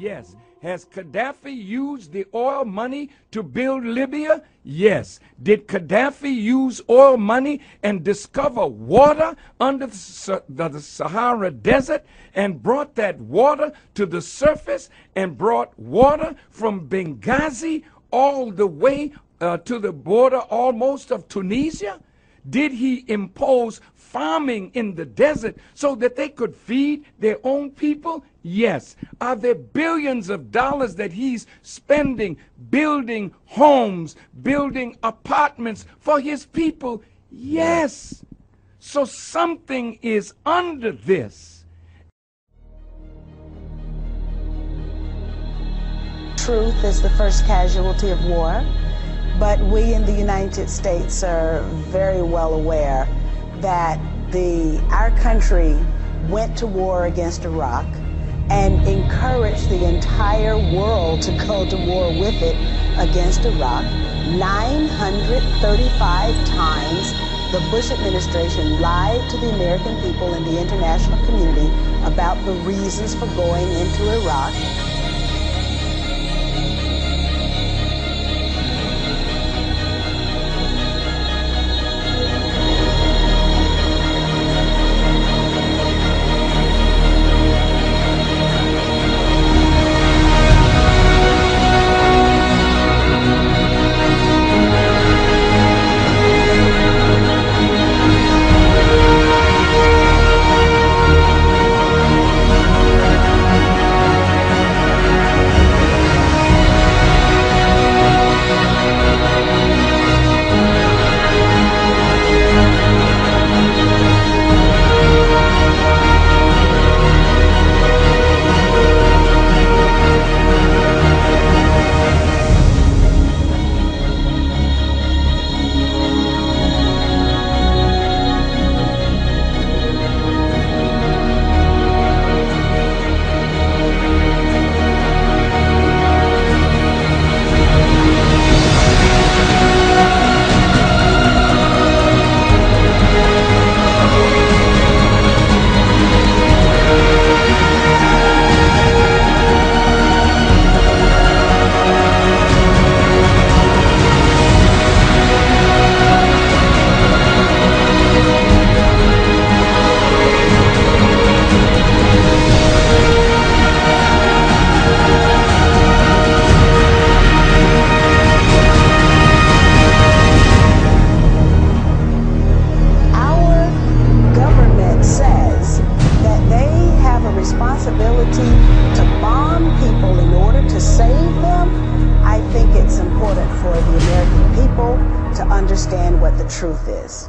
Yes. Has Gaddafi used the oil money to build Libya? Yes. Did Gaddafi use oil money and discover water under the Sahara Desert and brought that water to the surface and brought water from Benghazi all the way to the border almost of Tunisia? Did he impose farming in the desert so that they could feed their own people? Yes. Are there billions of dollars that he's spending building homes, building apartments for his people? Yes. So something is under this. Truth is the first casualty of war. But we in the United States are very well aware that our country went to war against Iraq and encouraged the entire world to go to war with it against Iraq. 935 times the Bush administration lied to the American people and the international community about the reasons for going into Iraq. To bomb people in order to save them. I think it's important for the American people to understand what the truth is.